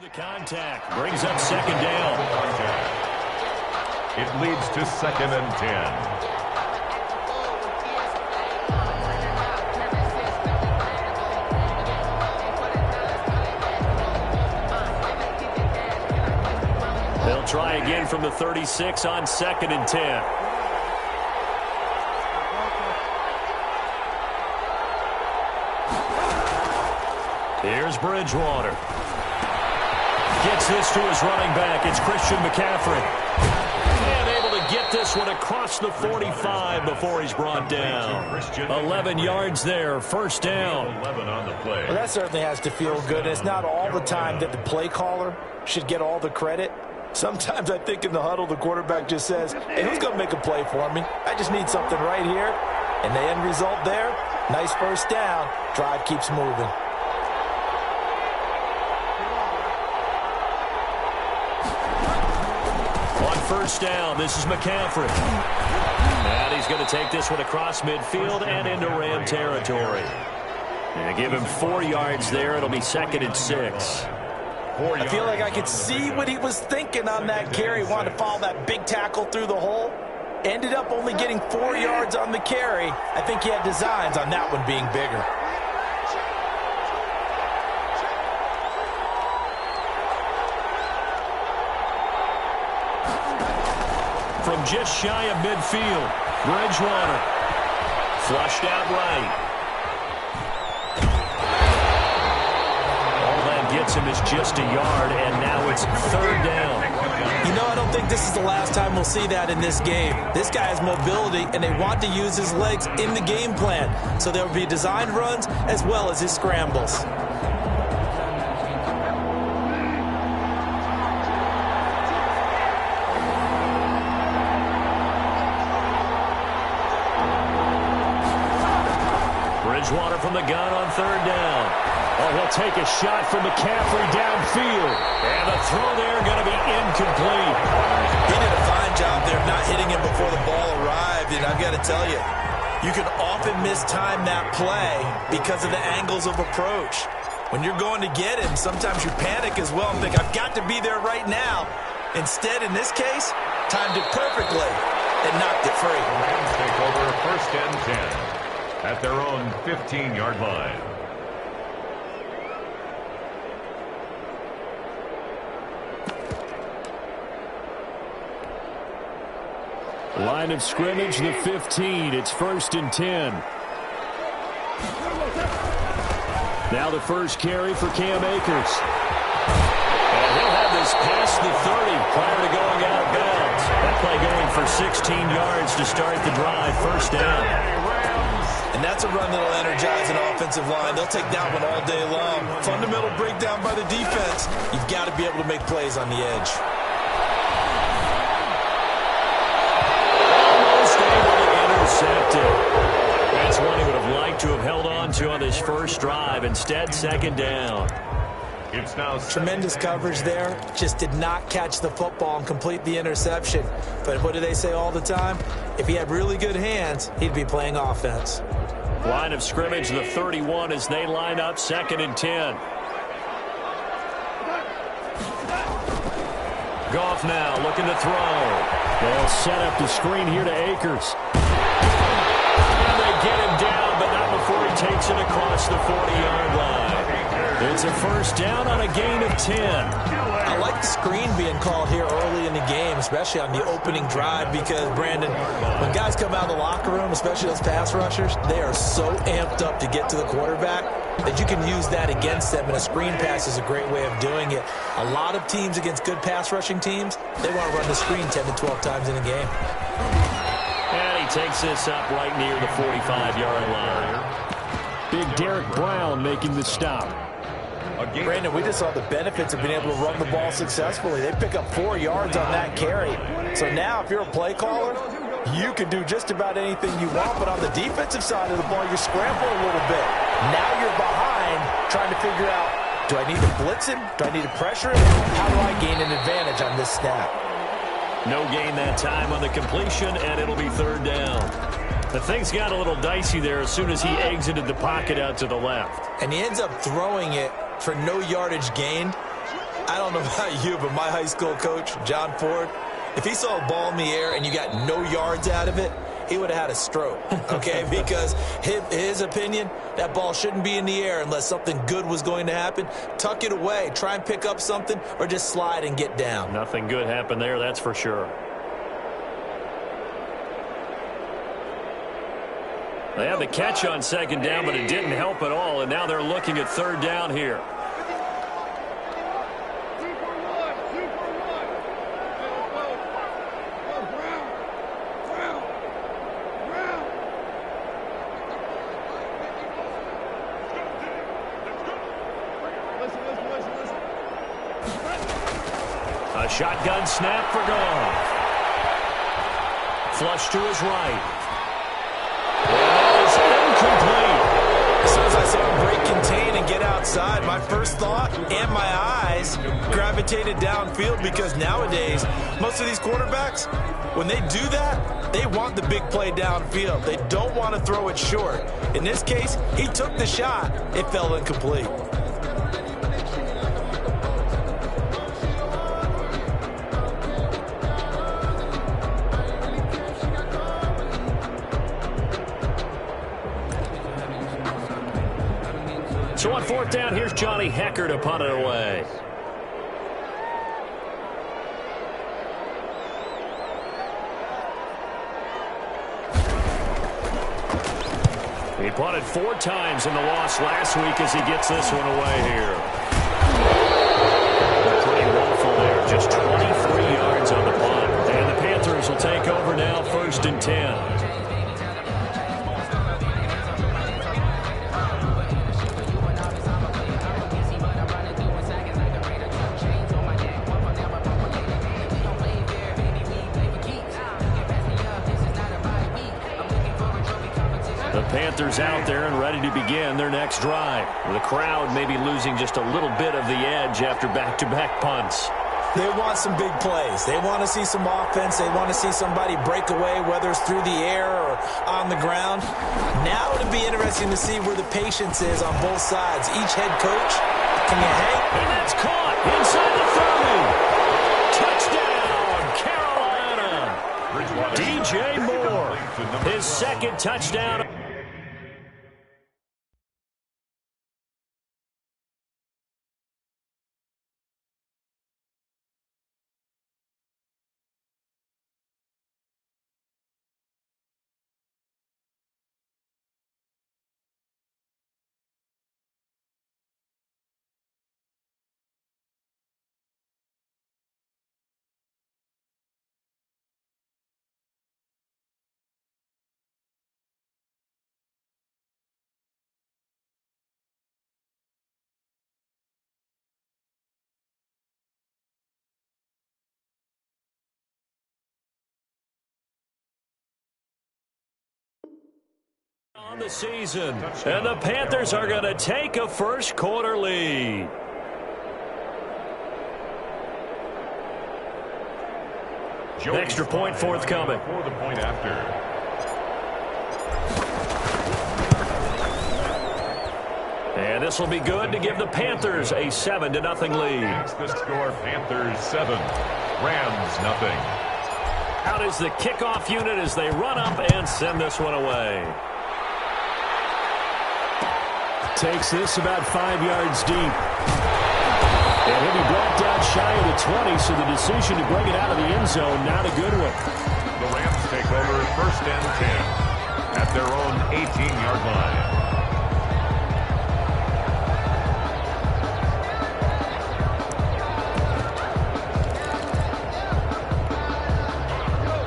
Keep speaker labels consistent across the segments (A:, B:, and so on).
A: the contact. Brings up second down.
B: It leads to 2nd and 10.
A: They'll try again from the 36 on 2nd and 10. Here's Bridgewater. Gets this to his running back. It's Christian McCaffrey. And able to get this one across the 45 before he's brought down. 11 yards there, first down.
B: 11 on the play.
C: Well, that certainly has to feel good. It's not all the time that the play caller should get all the credit. Sometimes I think in the huddle, the quarterback just says, hey, who's going to make a play for me? I just need something right here. And the end result there, nice first down. Drive keeps moving.
A: On first down, this is McCaffrey. And he's going to take this one across midfield and into Ram territory. And give him 4 yards there. It'll be 2nd and 6.
C: I feel like I could see what he was thinking on that carry. Wanted to follow that big tackle through the hole. Ended up only getting 4 yards on the carry. I think he had designs on that one being bigger.
A: From just shy of midfield, Bridgewater. Flushed out right. Gets him is just a yard, and now it's 3rd down.
C: You know, I don't think this is the last time we'll see that in this game. This guy has mobility, and they want to use his legs in the game plan. So there will be designed runs as well as his scrambles.
A: Bridgewater from the gun on 3rd down. Oh, he'll take a shot from McCaffrey downfield. And the throw there going to be incomplete.
C: He did a fine job there of not hitting him before the ball arrived. And I've got to tell you, you can often mistime that play because of the angles of approach. When you're going to get him, sometimes you panic as well and think, I've got to be there right now. Instead, in this case, timed it perfectly and knocked it free.
B: Rams take over 1st and 10 at their own 15-yard line.
A: Line of scrimmage, the 15. It's 1st and 10. Now the first carry for Cam Akers. And he'll have this past the 30 prior to going out of bounds. That play going for 16 yards to start the drive, first down.
C: And that's a run that'll energize an offensive line. They'll take that one all day long. Fundamental breakdown by the defense. You've got to be able to make plays on the edge.
A: That's one he would have liked to have held on to on this first drive. Instead, 2nd down.
B: It's now
C: tremendous coverage there. Just did not catch the football and complete the interception. But what do they say all the time? If he had really good hands, he'd be playing offense.
A: Line of scrimmage, the 31 as they line up 2nd and 10. Goff now looking to throw. They'll set up the screen here to Akers. And they get him down, but not before he takes it across the 40-yard line. It's a first down on a gain of 10.
C: I like the screen being called here early in the game, especially on the opening drive, because, Brandon, when guys come out of the locker room, especially those pass rushers, they are so amped up to get to the quarterback that you can use that against them, and a screen pass is a great way of doing it. A lot of teams against good pass rushing teams, they want to run the screen 10 to 12 times in a game.
A: And he takes this up right near the 45-yard line. Big Derek Brown making the stop.
C: Brandon, we just saw the benefits of being able to run the ball successfully. They pick up 4 yards on that carry. So now if you're a play caller, you can do just about anything you want. But on the defensive side of the ball, you scramble a little bit. Now you're behind trying to figure out, do I need to blitz him? Do I need to pressure him? How do I gain an advantage on this snap?
A: No gain that time on the completion, and it'll be 3rd down. The things got a little dicey there as soon as he exited the pocket out to the left.
C: And he ends up throwing it for no yardage gained. I don't know about you, but my high school coach, John Ford, if he saw a ball in the air and you got no yards out of it, he would have had a stroke, okay? Because his opinion, that ball shouldn't be in the air unless something good was going to happen. Tuck it away, try and pick up something, or just slide and get down.
A: Nothing good happened there, that's for sure. They had the catch on second down, but it didn't help at all, and now they're looking at third down here. A shotgun snap for Goff. Flush to his right. That is incomplete.
C: As soon as I saw him break contain and get outside, my first thought and my eyes gravitated downfield, because nowadays, most of these quarterbacks, when they do that, they want the big play downfield. They don't want to throw it short. In this case, he took the shot. It fell incomplete.
A: So on fourth down, here's Johnny Hecker to punt it away. He punted 4 times in the loss last week as he gets this one away here. Pretty woeful there. Just 23 yards on the punt. And the Panthers will take over now, 1st and 10. Panthers out there and ready to begin their next drive. The crowd may be losing just a little bit of the edge after back-to-back punts.
C: They want some big plays. They want to see some offense. They want to see somebody break away, whether it's through the air or on the ground. Now it'll be interesting to see where the patience is on both sides. Each head coach, can you hang?
A: And that's caught inside the 30. Touchdown, Carolina. DJ Moore, his 2nd touchdown. On the season, and the Panthers are going to take a first-quarter lead. Extra point forthcoming.
B: For the point after.
A: And this will be good to give the Panthers a 7-0 lead.
B: That's the score. Panthers 7, Rams nothing.
A: Out is the kickoff unit as they run up and send this one away. Takes this about 5 yards deep. And he'll be brought down shy of the 20, so the decision to bring it out of the end zone, not a good one.
B: The Rams take over 1st and 10 at their own 18-yard line.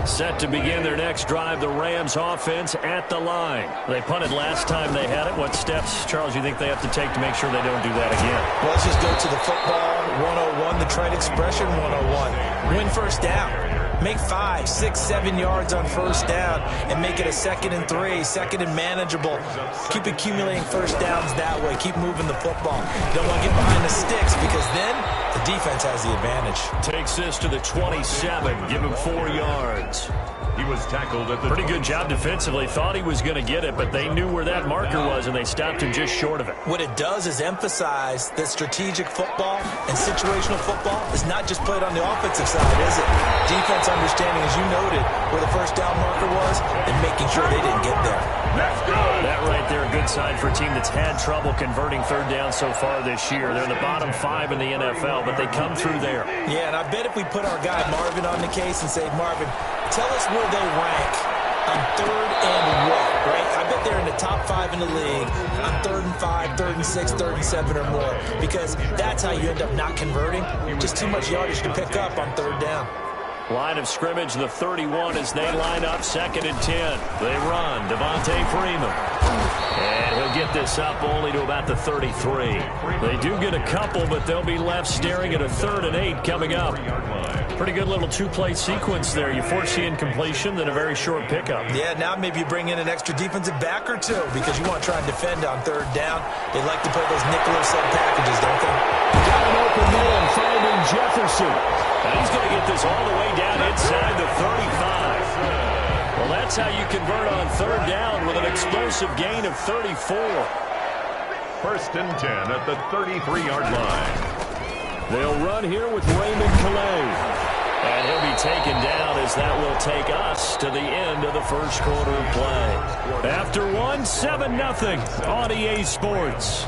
A: Set to begin their next drive, the Rams offense at the line. They punted last time they had it. What steps, Charles, you think they have to take to make sure they don't do that again?
C: Well, let's just go to the football 101, the trade expression 101. Win first down. Make 5, 6, 7 yards on first down and make it a 2nd and 3, 2nd and manageable. Keep accumulating first downs that way. Keep moving the football. You don't want to get behind the sticks, because then The defense has the advantage.
A: Takes this to the 27. Give him 4 yards.
B: He was tackled at the
A: Pretty good job defensively. Thought he was going to get it, but they knew where that marker was, and they stopped him just short of it.
C: What it does is emphasize that strategic football and situational football is not just played on the offensive side, is it? Defense understanding, as you noted, where the first down marker was and making sure they didn't get there.
B: That's good.
A: That right there, a good sign for a team that's had trouble converting third down so far this year. They're in the bottom 5 in the NFL, but they come through there.
C: Yeah, and I bet if we put our guy Marvin on the case and say, Marvin, tell us where they rank on third and what, right? I bet they're in the top 5 in the league on 3rd and 5, 3rd and 6, 3rd and 7 or more, because that's how you end up not converting. Just too much yardage to pick up on third down.
A: Line of scrimmage, the 31 as they line up, 2nd and 10. They run, Devontae Freeman. And he'll get this up only to about the 33. They do get a couple, but they'll be left staring at a 3rd and 8 coming up. Pretty good little 2-play sequence there. You force the incompletion, then a very short pickup.
C: Yeah, now maybe you bring in an extra defensive back or two because you want to try and defend on 3rd down. They like to play those nickel or sub packages, don't they?
A: Got an open man, finding Jefferson. And he's going to get this all the way down inside the 35. Well, that's how you convert on 3rd down with an explosive gain of 34.
B: 1st and 10 at the 33-yard line.
A: They'll run here with Raymond Calais. And he'll be taken down as that will take us to the end of the first quarter of play. After 1, 7-0 on EA Sports.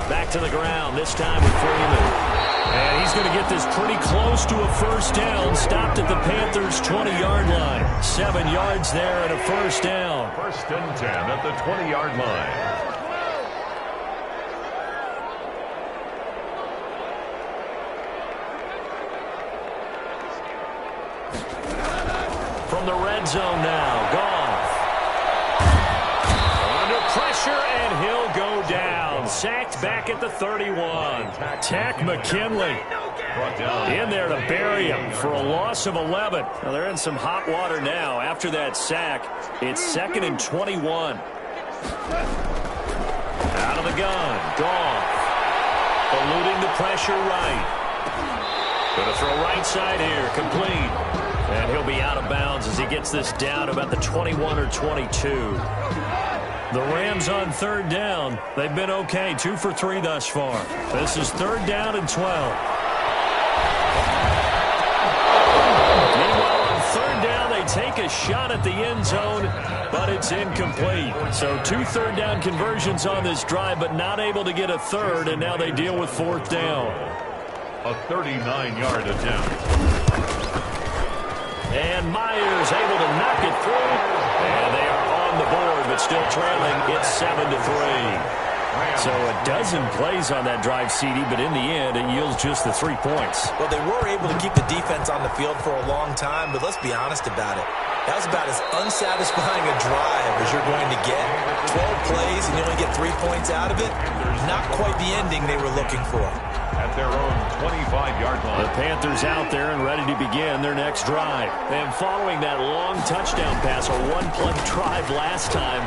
A: Back to the ground, this time with Freeman. And he's going to get this pretty close to a 1st down. Stopped at the Panthers' 20-yard line. 7 yards there and a 1st down.
B: 1st and 10 at the 20-yard line.
A: From the red zone now, Goff. Under pressure, and he'll go down. Sacked back at the 31. Tack McKinley in there to bury him for a loss of 11. Now they're in some hot water now. After that sack, it's 2nd and 21. Out of the gun, Goff. Eluding the pressure right. Going to throw right side here, complete. And he'll be out of bounds as he gets this down about the 21 or 22. The Rams on 3rd down. They've been okay, 2 for 3 thus far. This is 3rd down and 12. Meanwhile, on 3rd down, they take a shot at the end zone, but it's incomplete. So 2 3rd down conversions on this drive, but not able to get a 3rd, and now they deal with 4th down.
B: A 39-yard attempt.
A: And Myers able to knock it through. And they are on the board, but still trailing. It's 7-3. So a dozen plays on that drive, CD, but in the end, it yields just the 3 points.
C: Well, they were able to keep the defense on the field for a long time, but let's be honest about it. That was about as unsatisfying a drive as you're going to get. 12 plays and you only get 3 points out of it. Not quite the ending they were looking for.
B: At their own 25-yard line.
A: The Panthers out there and ready to begin their next drive. And following that long touchdown pass, a one-play drive last time,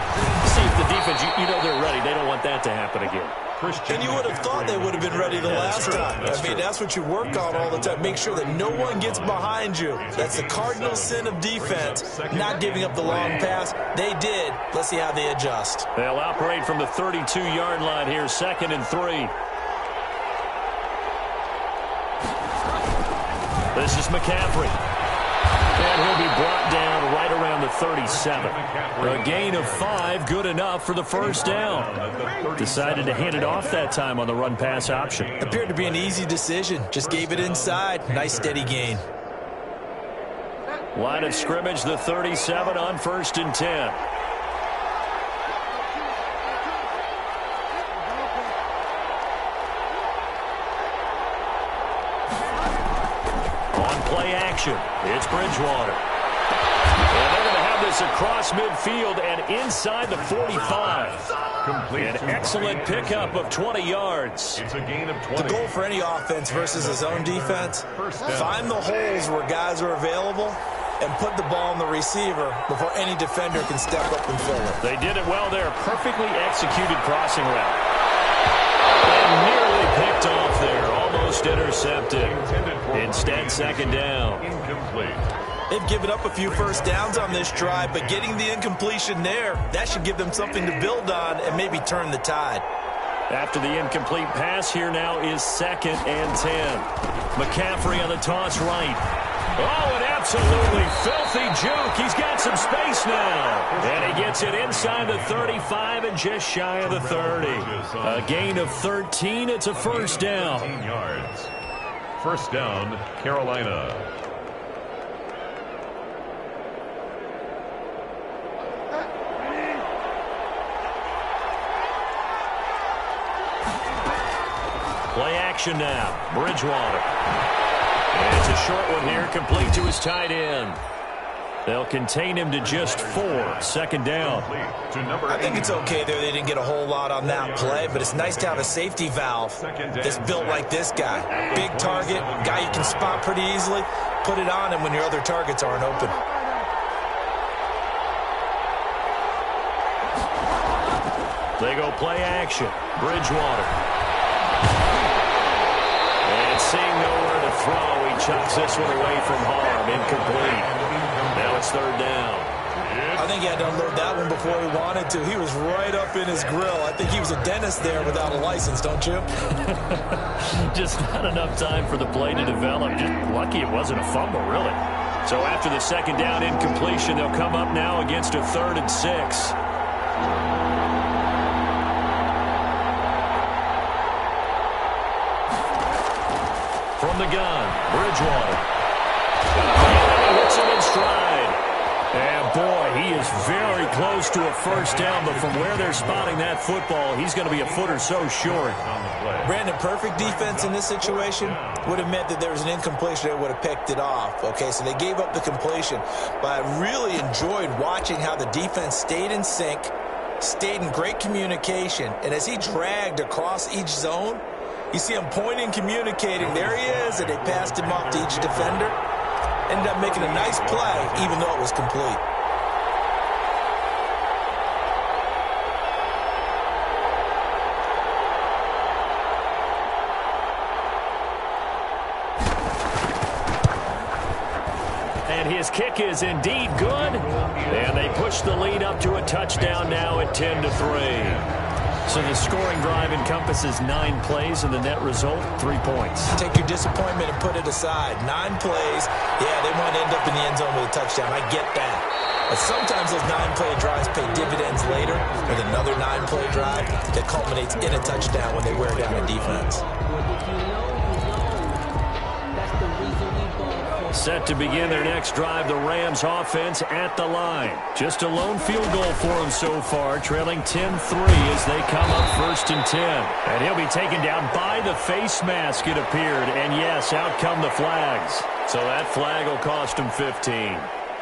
A: see if the defense, you know they're ready. They don't want that to happen again.
C: And you would have thought they would have been ready the last time. That's what you work on all the time. Make sure that no one gets behind you. That's the cardinal sin of defense, not giving up the long pass. They did. Let's see how they adjust.
A: They'll operate from the 32-yard line here, 2nd and 3. This is McCaffrey. And he'll be brought down right around the 37. A gain of 5, good enough for the 1st down. Decided to hand it off that time on the run-pass option.
C: Appeared to be an easy decision. Just gave it inside. Nice steady gain.
A: Line of scrimmage, the 37 on 1st and 10. Play action. It's Bridgewater. And they're going to have this across midfield and inside the 45. An excellent pickup of 20 yards.
B: It's a gain of 20.
C: The goal for any offense versus a zone defense, find the holes where guys are available and put the ball on the receiver before any defender can step up and fill it.
A: They did it well there. Perfectly executed crossing route. And nearly picked off there. Almost intercepted. Instead, second down.
B: Incomplete.
C: They've given up a few first downs on this drive, but getting the incompletion there, that should give them something to build on and maybe turn the tide.
A: After the incomplete pass, here now is 2nd and 10. McCaffrey on the toss right. Oh, an absolutely filthy juke. He's got some space now. And he gets it inside the 35 and just shy of the 30. A gain of 13. It's a first down.
B: 13 yards. First down, Carolina.
A: Play action now. Bridgewater. And it's a short one here, complete to his tight end. They'll contain him to just 4. Second down.
C: I think it's okay there. They didn't get a whole lot on that play, but it's nice to have a safety valve that's built like this guy. Big target, guy you can spot pretty easily. Put it on him when your other targets aren't open.
A: They go play action. Bridgewater. And seeing nowhere to throw, he chucks this one away from harm. Incomplete. Now it's third down.
C: I think he had to unload that one before he wanted to. He was right up in his grill. I think he was a dentist there without a license, don't you?
A: Just not enough time for the play to develop. Just lucky it wasn't a fumble, really. So after the second down incompletion, they'll come up now against a 3rd and 6. From the gun, Bridgewater. And he hits him in stride. And boy, he is very close to a first down, but from where they're spotting that football, he's going to be a foot or so short.
C: Brandon, perfect defense in this situation would have meant that there was an incompletion that would have picked it off. Okay, so they gave up the completion, but I really enjoyed watching how the defense stayed in sync, stayed in great communication, and as he dragged across each zone, you see him pointing, communicating. There he is, and they passed him off to each defender. Ended up making a nice play, even though it was complete.
A: And his kick is indeed good. And they push the lead up to a touchdown now at 10-3. So the scoring drive encompasses 9 plays, and the net result, 3 points.
C: Take your disappointment and put it aside. 9 plays, yeah, they want to end up in the end zone with a touchdown. I get that. But sometimes those 9-play drives pay dividends later with another 9-play drive that culminates in a touchdown when they wear down a defense.
A: Set to begin their next drive, the Rams offense at the line. Just a lone field goal for them so far, trailing 10-3 as they come up 1st and 10. And he'll be taken down by the face mask, it appeared. And yes, out come the flags. So that flag will cost him 15.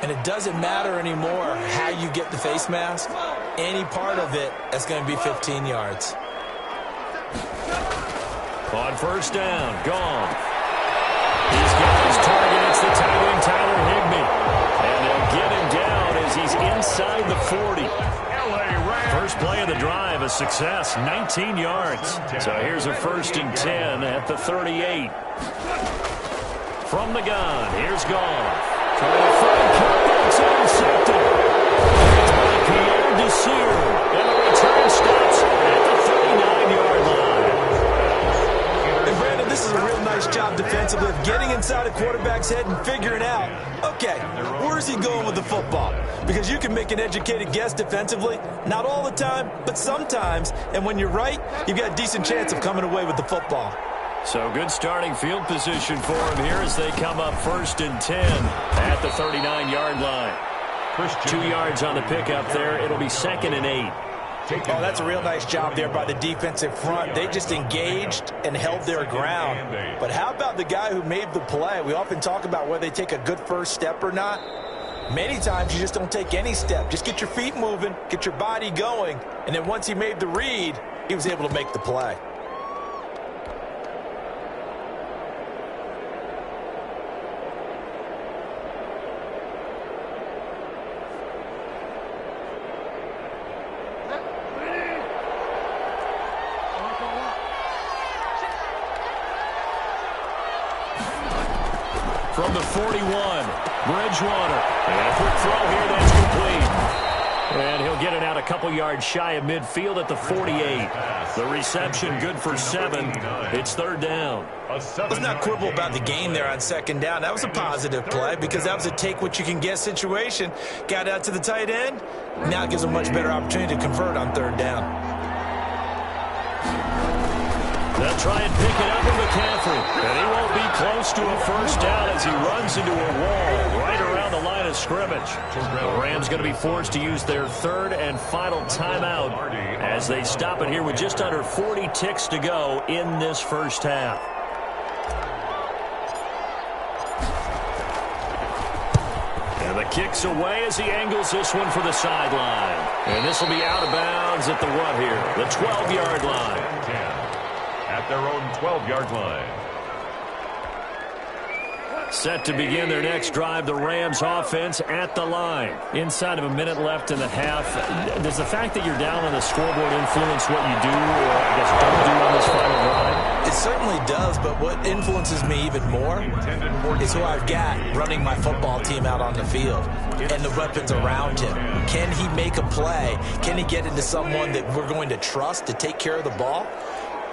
C: And it doesn't matter anymore how you get the face mask. Any part of it, that's going to be 15 yards.
A: On first down, gone. He's got his target. It's the tight end, Tyler Higbee. And they'll get him down as he's inside the 40. First play of the drive, a success, 19 yards. So here's a 1st and 10 at the 38. From the gun, here's Goff. Trying to find cutbacks intercepted. It's by Pierre Desir. And the return stops at the 39-yard line.
C: And Brandon, this is a real nice job defensively of getting inside a quarterback's head and figuring out, okay, where's he going with the football? Because you can make an educated guess defensively, not all the time, but sometimes. And when you're right, you've got a decent chance of coming away with the football.
A: So good starting field position for him here as they come up 1st and 10 at the 39-yard line. 2 yards on the pickup there. It'll be 2nd and 8.
C: Oh, that's a real nice job there by the defensive front. They just engaged and held their ground. But how about the guy who made the play? We often talk about whether they take a good first step or not. Many times you just don't take any step. Just get your feet moving, get your body going, and then once he made the read, he was able to make the play.
A: from the 41. Bridgewater. And a quick throw here that's complete. And he'll get it out a couple yards shy of midfield at the 48. The reception good for 7. It's third down.
C: Let's not quibble about the game there on second down. That was a positive play because that was a take-what-you-can-get situation. Got out to the tight end. Now it gives a much better opportunity to convert on third down.
A: They'll try and pick it up with McCaffrey. And he won't be close to a first down as he runs into a wall right around the line of scrimmage. The Rams going to be forced to use their third and final timeout as they stop it here with just under 40 ticks to go in this first half. And the kick's away as he angles this one for the sideline. And this will be out of bounds at the what here? The 12-yard line.
B: At their own 12-yard line.
A: Set to begin their next drive, the Rams offense at the line. Inside of a minute left in the half. Does the fact that you're down on the scoreboard influence what you do, or I guess don't do on this final drive?
C: It certainly does, but what influences me even more is who I've got running my football team out on the field and the weapons around him. Can he make a play? Can he get into someone that we're going to trust to take care of the ball?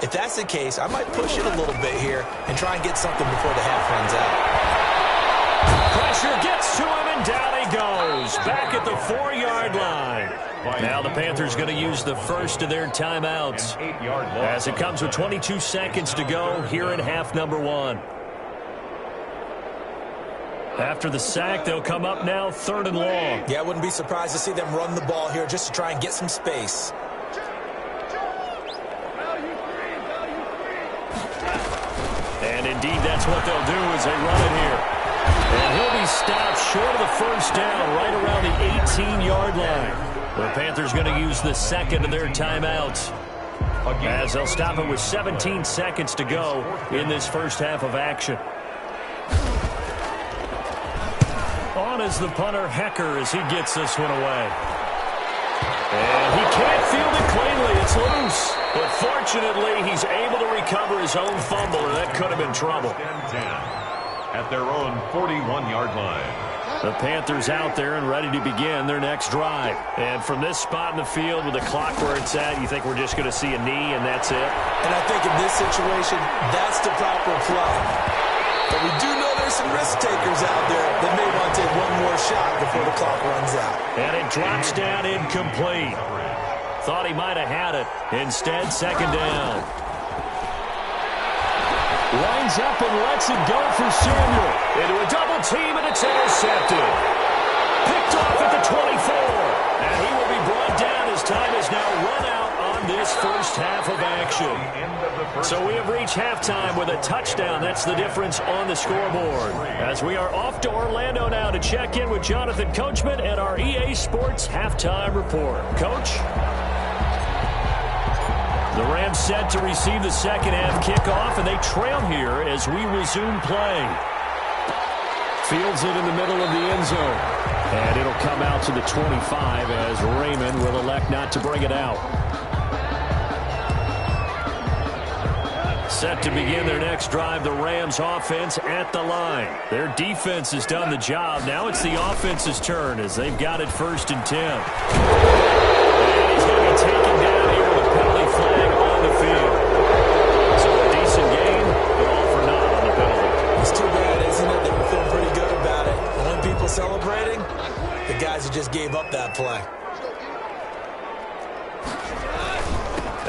C: If that's the case, I might push it a little bit here and try and get something before the half runs out.
A: Pressure gets to him, and down he goes. Back at the 4-yard line. Now the Panthers going to use the first of their timeouts as it comes with 22 seconds to go here in half number 1. After the sack, they'll come up now third and long.
C: Yeah, I wouldn't be surprised to see them run the ball here just to try and get some space.
A: And indeed, that's what they'll do as they run it here. And he'll be stopped short of the first down right around the 18-yard line. The Panthers going to use the second of their timeouts as they'll stop it with 17 seconds to go in this first half of action. On is the punter, Hecker, as he gets this one away. And he can't field it cleanly. It's loose. But fortunately, he's able to recover his own fumble, and that could have been trouble.
B: At their own 41-yard line.
A: The Panthers out there and ready to begin their next drive. And from this spot in the field with the clock where it's at, you think we're just going to see a knee and that's it?
C: And I think in this situation, that's the proper play. But we do know there's some risk takers out there that may want to take one more shot before the clock runs out.
A: And it drops down incomplete. Thought he might have had it. Instead, second down. Lines up and lets it go for Samuel. Into a double team, and it's intercepted. Picked off at the 24. And he will be brought down as time is now run out on this first half of action. So we have reached halftime with a touchdown. That's the difference on the scoreboard. As we are off to Orlando now to check in with Jonathan Coachman and our EA Sports Halftime Report. Coach? The Rams set to receive the second half kickoff, and they trail here as we resume play. Fields it in the middle of the end zone. And it'll come out to the 25 as Raymond will elect not to bring it out. Set to begin their next drive, the Rams offense at the line. Their defense has done the job. Now it's the offense's turn as they've got it 1st and 10. And he's going to be taken down here with a penalty flag on the field. So a decent game, but all for naught on the penalty.
C: It's too bad, isn't it? They were feeling pretty good about it. The only people celebrating, the guys who just gave up that play.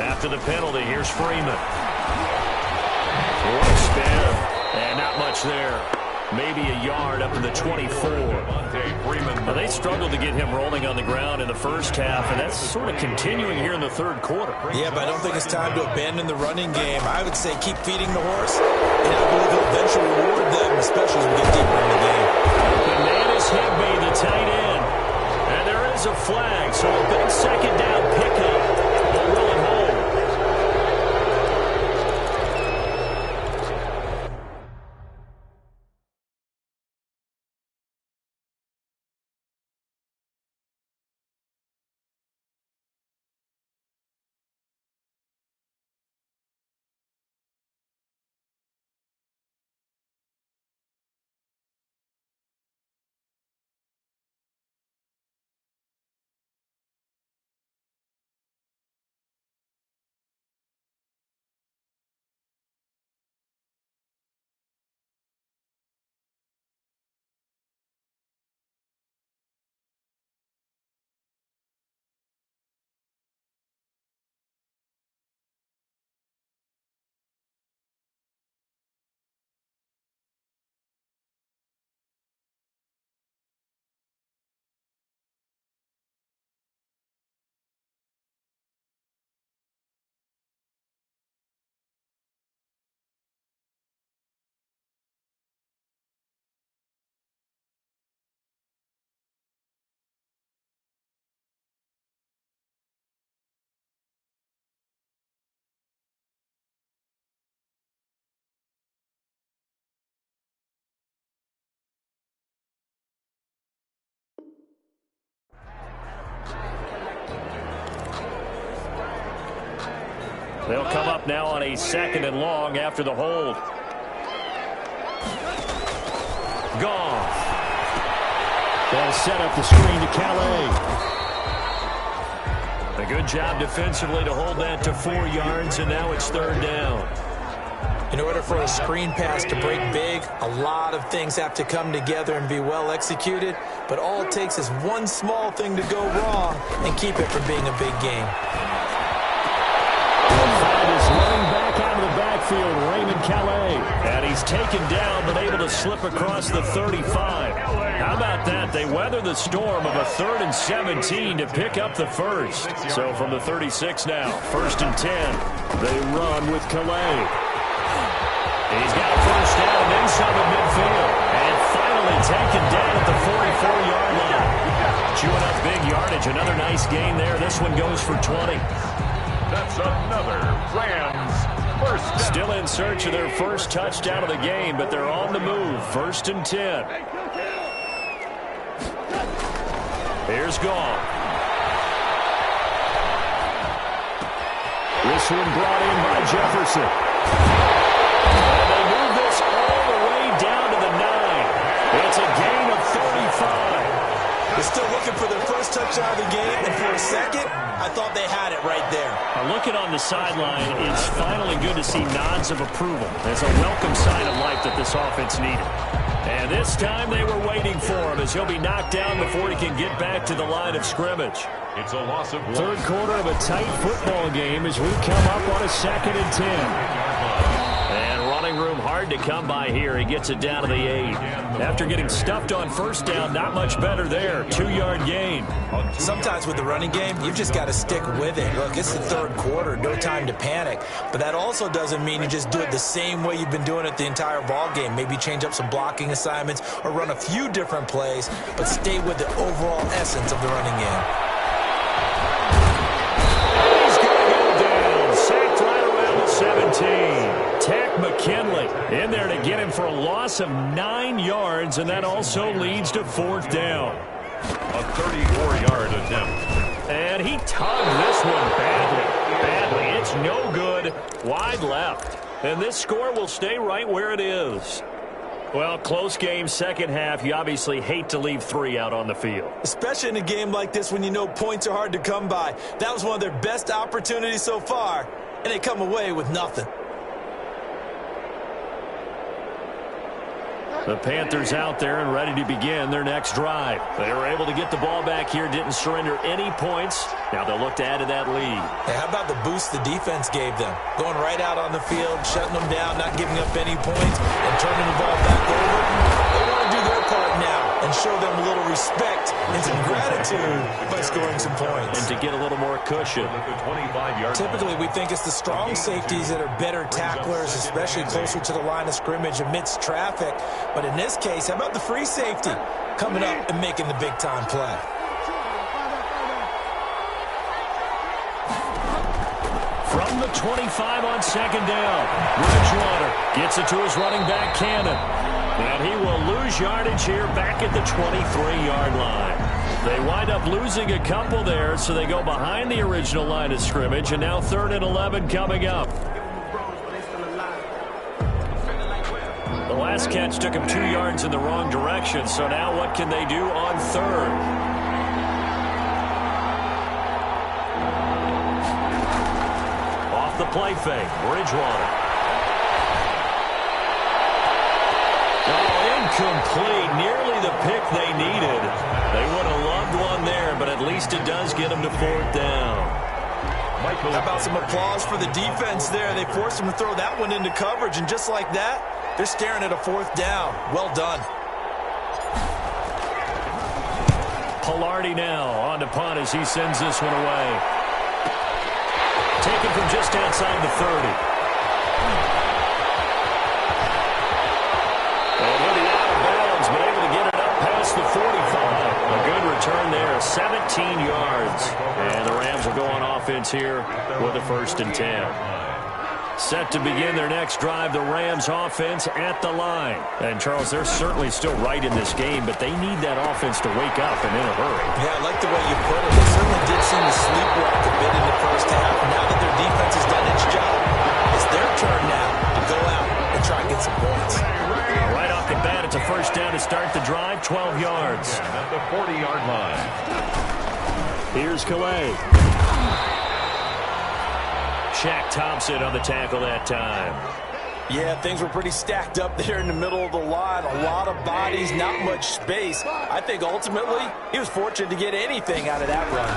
A: After the penalty, here's Freeman. What a spin. And not much there. Maybe a yard up to the 24. Now, they struggled to get him rolling on the ground in the first half, and that's sort of continuing here in the third quarter.
C: Yeah, but I don't think it's time to abandon the running game. I would say keep feeding the horse, and I believe he'll eventually reward them, especially as we get deeper in the game.
A: Bananas Higby, the tight end. And there is a flag, so a big second down pickup. But will it hold? They'll come up now on a 2nd and long after the hold. Goff. They'll set up the screen to Calais. A good job defensively to hold that to 4 yards, and now it's 3rd down.
C: In order for a screen pass to break big, a lot of things have to come together and be well executed, but all it takes is one small thing to go wrong and keep it from being a big game.
A: That is running back out of the backfield, Raymond Calais. And he's taken down, but able to slip across the 35. How about that? They weather the storm of a 3rd and 17 to pick up the first. So from the 36 now, 1st and 10. They run with Calais. He's got a first down and then some at midfield. And finally taken down at the 44-yard line. Chewing up big yardage. Another nice gain there. This one goes for 20.
B: That's another Rams first down.
A: Still in search of their first touchdown of the game, but they're on the move. 1st and 10. Here's Goff. This one brought in by Jefferson. And they move this all the way down to the 9. It's a gain of 35.
C: They're still looking for their first touchdown of the game, and for a second, I thought they had it right there.
A: Looking on the sideline, it's finally good to see nods of approval. It's a welcome sign of life that this offense needed. And this time they were waiting for him as he'll be knocked down before he can get back to the line of scrimmage.
B: It's a loss of 1.
A: 3rd quarter of a tight football game as we come up on a 2nd and 10. And running room hard to come by here. He gets it down to the 8. After getting stuffed on 1st down, not much better there. 2-yard gain.
C: Sometimes with the running game, you've just got to stick with it. Look, it's the 3rd quarter, no time to panic. But that also doesn't mean you just do it the same way you've been doing it the entire ball game. Maybe change up some blocking assignments or run a few different plays, but stay with the overall essence of the running game.
A: He's going to go down. Sacked right around the 17. Tack McKinley in there to get him for a loss of 9 yards, and that also leads to 4th down.
B: A 34-yard attempt.
A: And he tugged this one badly. It's no good. Wide left. And this score will stay right where it is. Well, close game, 2nd half. You obviously hate to leave 3 out on the field.
C: Especially in a game like this when you know points are hard to come by. That was one of their best opportunities so far, and they come away with nothing.
A: The Panthers out there and ready to begin their next drive. They were able to get the ball back here, didn't surrender any points. Now they'll look to add to that lead.
C: Hey, how about the boost the defense gave them? Going right out on the field, shutting them down, not giving up any points, and turning the ball back over. They want to do their part now and show them a little respect and some gratitude by scoring some points.
A: And to get a little more cushion.
C: Typically, we think it's the strong safeties that are better tacklers, especially closer to the line of scrimmage amidst traffic. But in this case, how about the free safety coming up and making the big-time play?
A: From the 25 on 2nd down, Bridgewater gets it to his running back, Cannon. And he will lose yardage here back at the 23-yard line. They wind up losing a couple there, so they go behind the original line of scrimmage, and now 3rd and 11 coming up. The last catch took him 2 yards in the wrong direction, so now what can they do on 3rd? Off the play fake, Bridgewater. Oh, incomplete. Nearly the pick they needed. They would have loved one there, but at least it does get them to 4th down.
C: How about some applause for the defense there? They forced him to throw that one into coverage, and just like that, they're staring at a 4th down. Well done.
A: Pilardi now on to punt as he sends this one away. Taken from just outside the 30. And he'll be out of bounds, but able to get it up past the 45. A good return there, 17 yards. And the Rams will go on offense here with a 1st and 10. Set to begin their next drive, the Rams offense at the line. And, Charles, they're certainly still right in this game, but they need that offense to wake up and in a hurry.
C: Yeah, I like the way you put it. They certainly did seem to sleepwalk a bit in the first half. Now that their defense has done its job, it's their turn now to go out and try and get some points.
A: Right off the bat, it's a first down to start the drive, 12 yards.
B: At the 40-yard line.
A: Here's Calais. Shaq Thompson on the tackle that time.
C: Yeah, things were pretty stacked up there in the middle of the line. A lot of bodies, not much space. I think ultimately he was fortunate to get anything out of that run.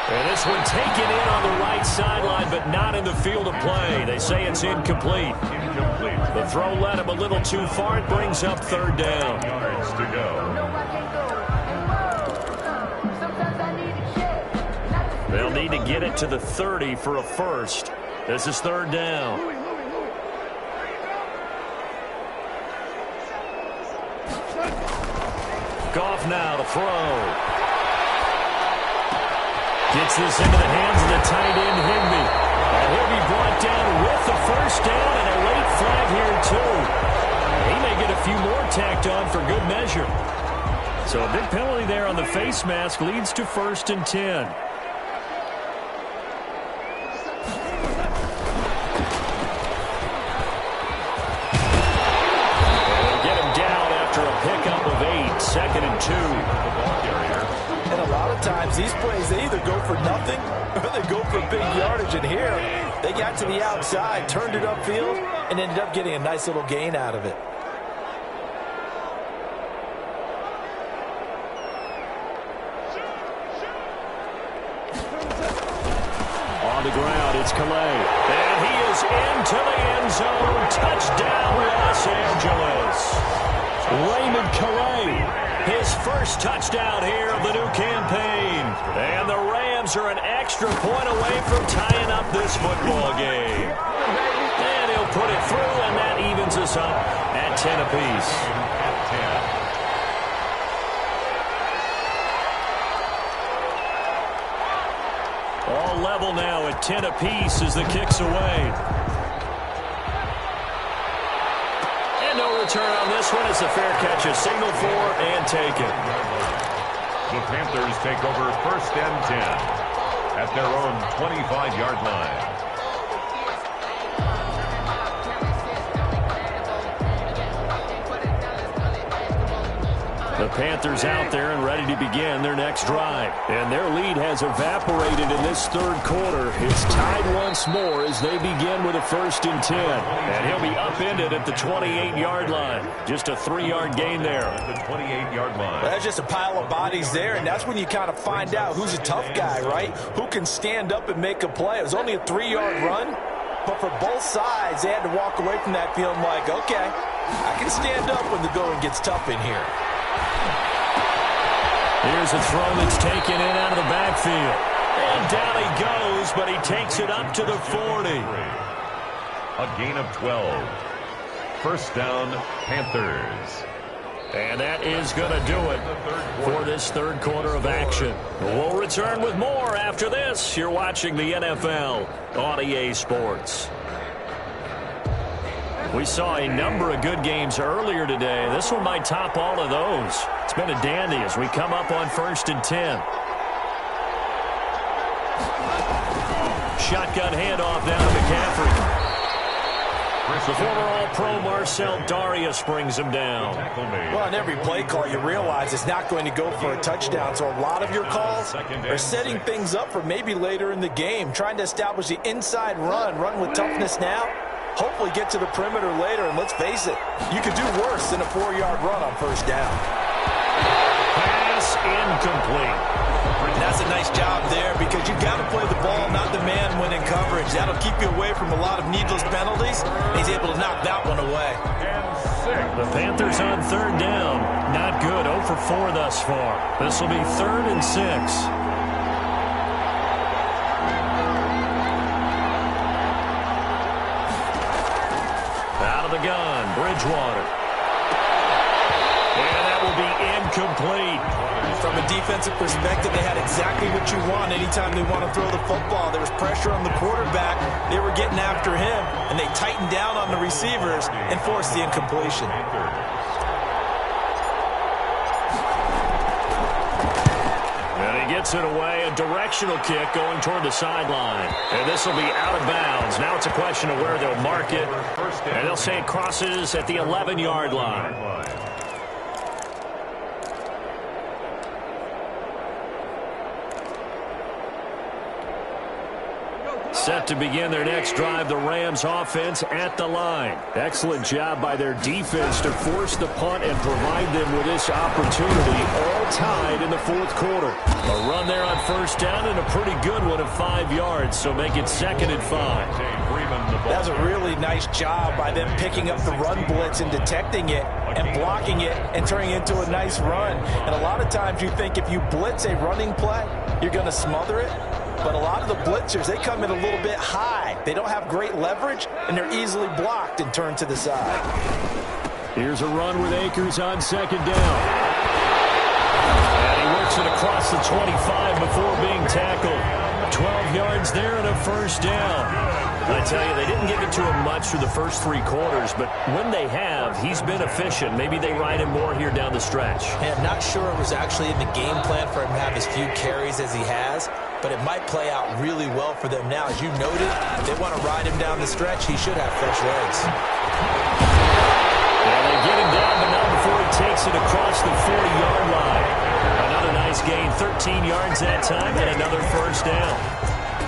A: And this one taken in on the right sideline, but not in the field of play. They say it's incomplete. The throw led him a little too far. It brings up third down.
B: Yards to go.
A: They'll need to get it to the 30 for a first. This is third down. Goff now to throw. Gets this into the hands of the tight end, Higbee. And he'll be brought down with the first down and a late flag here, too. He may get a few more tacked on for good measure. So a big penalty there on the face mask leads to 1st and 10. And get him down after a pickup of 8, 2nd and 2.
C: And a lot of times these plays, they either go for nothing or they go for big yardage. And here, they got to the outside, turned it upfield, and ended up getting a nice little gain out of it.
A: On the ground, it's Calais. And he is into the end zone. Touchdown, Los Angeles. Raymond Calais. His first touchdown here of the new campaign. And the Rams are an extra point away from tying up this football game. And he'll put it through, and that evens us up at 10 apiece. All level now at 10 apiece as the kick's away. No return on this one. It's a fair catch, a signal for and taken.
B: The Panthers take over 1st and 10 at their own 25-yard line.
A: The Panthers out there and ready to begin their next drive. And their lead has evaporated in this third quarter. It's tied once more as they begin with a 1st and 10. And he'll be upended at the 28-yard line. Just a 3-yard gain there.
B: At the 28-yard line.
C: Well, that's just a pile of bodies there, and that's when you kind of find out who's a tough guy, right? Who can stand up and make a play. It was only a 3-yard run, but for both sides, they had to walk away from that feeling like, okay, I can stand up when the going gets tough in here.
A: Here's a throw that's taken in out of the backfield. And down he goes, but he takes it up to the 40.
B: A gain of 12. First down, Panthers.
A: And that is going to do it for this third quarter of action. We'll return with more after this. You're watching the NFL on EA Sports. We saw a number of good games earlier today. This one might top all of those. It's been a dandy as we come up on 1st and 10. Shotgun handoff down to McCaffrey. The former All-Pro Marcel Darius brings him down.
C: Well, on every play call, you realize it's not going to go for a touchdown. So a lot of your calls are setting things up for maybe later in the game, trying to establish the inside run with toughness now. Hopefully get to the perimeter later, and let's face it, you could do worse than a 4-yard run on first down.
A: Pass incomplete.
C: And that's a nice job there because you've got to play the ball, not the man when in coverage. That'll keep you away from a lot of needless penalties. He's able to knock that one away.
A: The Panthers on third down. Not good. 0 for 4 thus far. This will be 3rd and 6. Out of the gun, Bridgewater. will be incomplete.
C: From a defensive perspective, they had exactly what you want anytime they want to throw the football. There was pressure on the quarterback. They were getting after him, and they tightened down on the receivers and forced the incompletion.
A: And he gets it away, a directional kick going toward the sideline. And this will be out of bounds. Now it's a question of where they'll mark it. And they'll say it crosses at the 11-yard line. Set to begin their next drive, the Rams offense at the line. Excellent job by their defense to force the punt and provide them with this opportunity, all tied in the fourth quarter. A run there on first down and a pretty good one of 5 yards, so make it 2nd and 5.
C: That was a really nice job by them picking up the run blitz and detecting it and blocking it and turning it into a nice run. And a lot of times you think if you blitz a running play, you're going to smother it. But a lot of the blitzers, they come in a little bit high. They don't have great leverage, and they're easily blocked and turned to the side.
A: Here's a run with Akers on 2nd down. And he works it across the 25 before being tackled. 12 yards there and a first down. I tell you, they didn't give it to him much through the first 3 quarters, but when they have, he's been efficient. Maybe they ride him more here down the stretch.
C: Hey, I'm not sure it was actually in the game plan for him to have as few carries as he has, but it might play out really well for them now. As you noted, they want to ride him down the stretch. He should have fresh legs.
A: Yeah, they get him down, but not before he takes it across the 40-yard line. Another nice gain, 13 yards that time, and another first down.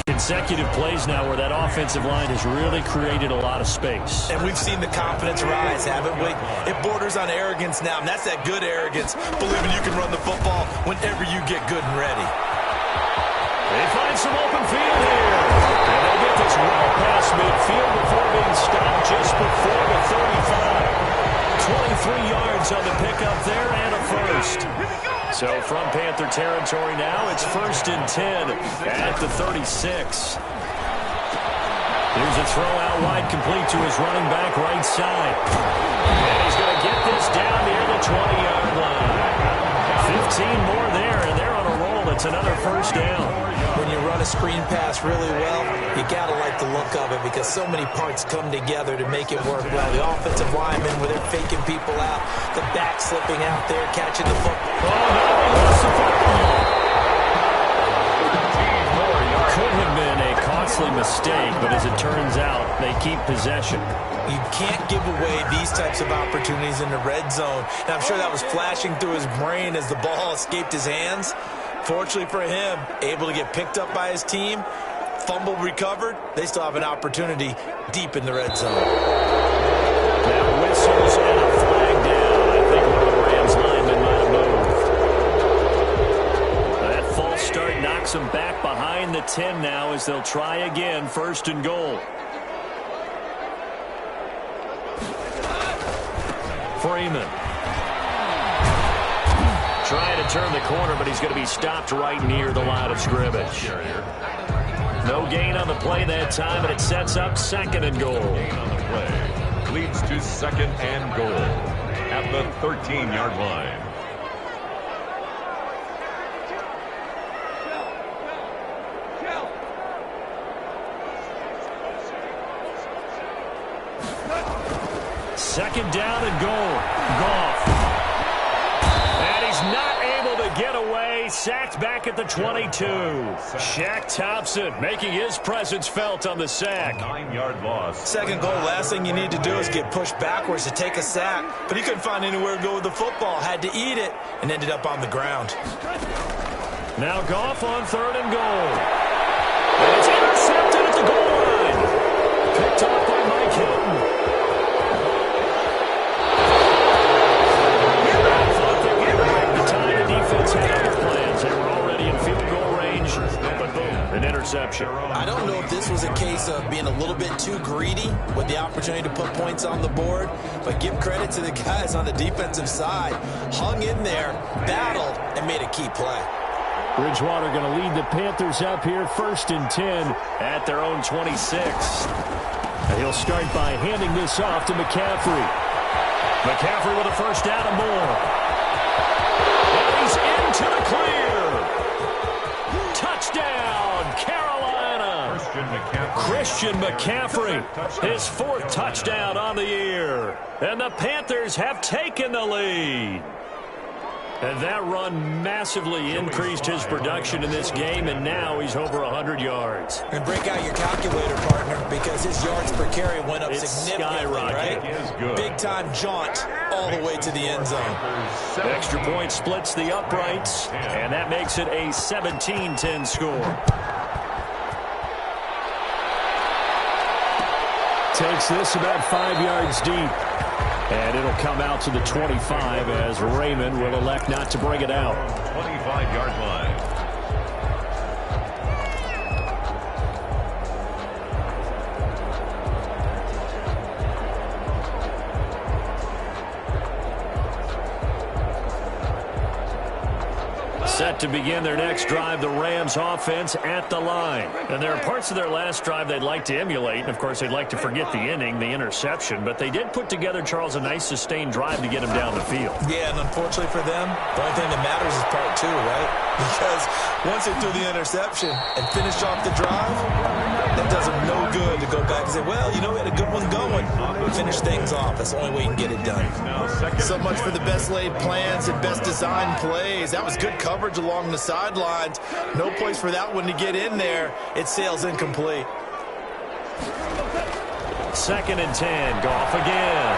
A: Consecutive plays now where that offensive line has really created a lot of space.
C: And we've seen the confidence rise, haven't we? It borders on arrogance now, and that's that good arrogance, believing you can run the football whenever you get good and ready.
A: They find some open field here. And they get this well past midfield before being stopped just before the 35. 23 yards on the pickup there and a first. So from Panther territory now, it's 1st and 10 at the 36. Here's a throw out wide, complete to his running back right side. And he's going to get this down near the 20-yard line. 15 more there, and they're on a roll. It's another first down.
C: When you run a screen pass really well, you got to like the look of it because so many parts come together to make it work well. The offensive linemen, where they're faking people out, the back slipping out there, catching the football.
A: Oh, no, he lost the football. Could have been a costly mistake, but as it turns out, they keep possession.
C: You can't give away these types of opportunities in the red zone. And I'm sure that was flashing through his brain as the ball escaped his hands. Fortunately for him, able to get picked up by his team, fumble recovered. They still have an opportunity deep in the red zone.
A: Now whistles and a flag down. I think one of the Rams linemen might have moved. That false start knocks them back behind the 10 now as they'll try again, 1st and goal. Freeman. Trying to turn the corner, but he's going to be stopped right near the line of scrimmage. No gain on the play that time, and it sets up 2nd and goal.
B: Gain on the play leads to 2nd and goal at the 13-yard line.
A: Second down and goal. Goff. And he's not able to get away. Sacked back at the 22. Shaq Thompson making his presence felt on the sack.
B: 9-yard loss.
C: 2nd goal, last thing you need to do is get pushed backwards to take a sack. But he couldn't find anywhere to go with the football. Had to eat it and ended up on the ground.
A: Now Goff on 3rd and goal. And it's intercepted at the goal line. Picked off by Mike Hilton. An interception.
C: I don't know if this was a case of being a little bit too greedy with the opportunity to put points on the board, but give credit to the guys on the defensive side. Hung in there, battled, and made a key play.
A: Bridgewater going to lead the Panthers up here, 1st and 10 at their own 26. And he'll start by handing this off to McCaffrey. McCaffrey with a first down and more. Christian McCaffrey, his 4th touchdown on the year. And the Panthers have taken the lead. And that run massively increased his production in this game, and now he's over 100 yards.
C: And break out your calculator, partner, because his yards per carry went up significantly, right? Big-time jaunt all the way to the end zone.
A: Extra point splits the uprights, and that makes it a 17-10 score. Takes this about 5 yards deep. And it'll come out to the 25 as Raymond will elect not to bring it out.
B: 25-yard line.
A: Set to begin their next drive, the Rams offense at the line. And there are parts of their last drive they'd like to emulate. And, of course, they'd like to forget the inning, the interception. But they did put together, Charles, a nice sustained drive to get him down the field.
C: Yeah, and unfortunately for them, the only thing that matters is part 2, right? Because once they threw the interception and finished off the drive, that does them no good to go back and say, well, you know, we had a good one going. Finish things off. That's the only way you can get it done. So much for the best laid plans and best designed plays. That was good coverage along the sidelines. No place for that one to get in there. It sails incomplete.
A: 2nd and 10. Goff again.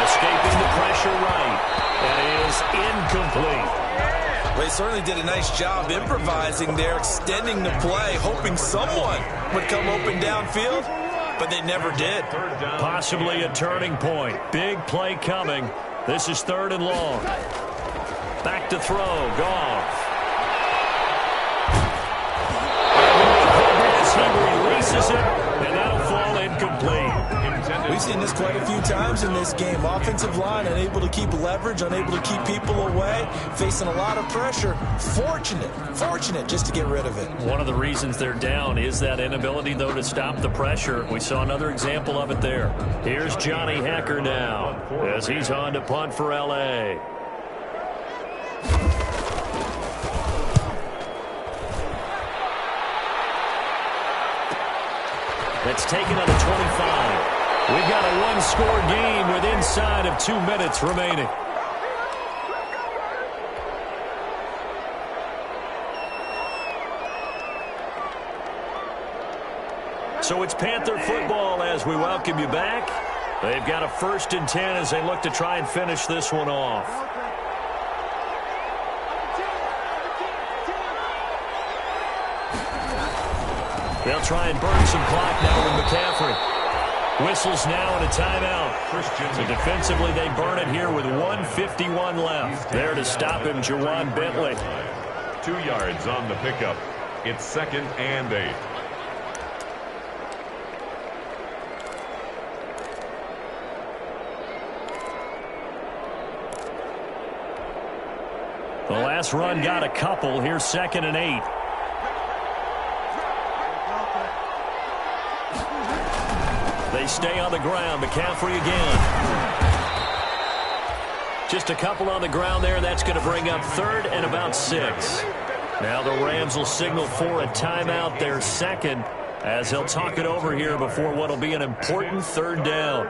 A: Escaping the pressure right. That is incomplete.
C: Well, they certainly did a nice job improvising there, extending the play, hoping someone would come open downfield, but they never did.
A: Possibly a turning point. Big play coming. This is 3rd and long. Back to throw. Goff. As he releases it, and that'll fall incomplete.
C: We've seen this quite a few times in this game. Offensive line unable to keep leverage, unable to keep people away, facing a lot of pressure. Fortunate just to get rid of it.
A: One of the reasons they're down is that inability, though, to stop the pressure. We saw another example of it there. Here's Johnny Hacker now as he's on to punt for L.A. It's taken on the 25. We've got a one-score game with inside of 2 minutes remaining. So it's Panther football as we welcome you back. They've got a 1st and 10 as they look to try and finish this one off. They'll try and burn some clock now with McCaffrey. Whistles now and a timeout. So defensively, they burn it here with 1:51 left. There to stop him, Jawan Bentley.
B: 2 yards on the pickup. It's 2nd and 8.
A: The last run got a couple. Here's 2nd and 8. They stay on the ground. McCaffrey again. Just a couple on the ground there. That's going to bring up 3rd and about 6. Now the Rams will signal for a timeout, their 2nd, as they'll talk it over here before what will be an important 3rd down.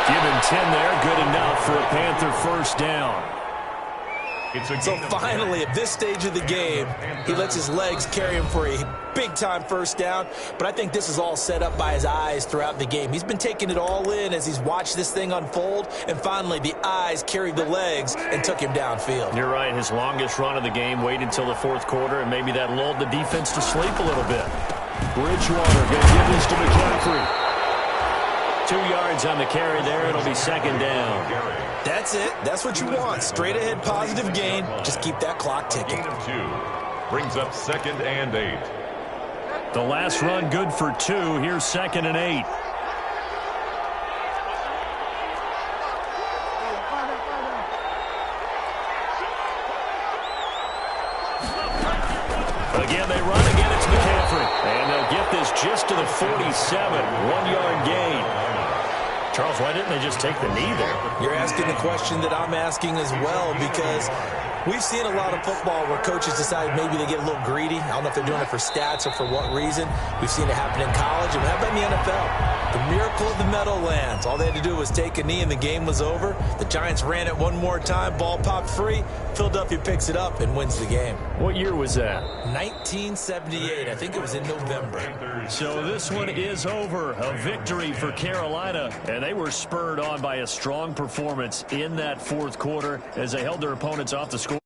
A: Given 10 there, good enough for a Panther 1st down.
C: So finally, at this stage of the game, he lets his legs carry him for a big-time 1st down. But I think this is all set up by his eyes throughout the game. He's been taking it all in as he's watched this thing unfold. And finally, the eyes carried the legs and took him downfield.
A: You're right. His longest run of the game waited until the 4th quarter, and maybe that lulled the defense to sleep a little bit. Bridgewater going to give this to McCaffrey. 2 yards on the carry there. It'll be 2nd down.
C: That's it. That's what you want. Straight ahead positive gain. Just keep that clock ticking.
B: 2 brings up 2nd and 8.
A: The last run good for 2. Here's 2nd and 8. Again, they run. Again, it's McCaffrey. And they'll get this just to the 47. 1-yard gain. Charles, why didn't they just take the knee there?
C: You're asking the question that I'm asking as well, because we've seen a lot of football where coaches decide maybe they get a little greedy. I don't know if they're doing it for stats or for what reason. We've seen it happen in college, and how about in the NFL? The miracle of the Meadowlands. All they had to do was take a knee, and the game was over. The Giants ran it one more time. Ball popped free. Philadelphia picks it up and wins the game.
A: What year was that?
C: 1978. I think it was in November.
A: So this one is over. A victory for Carolina, and they were spurred on by a strong performance in that fourth quarter as they held their opponents off the score.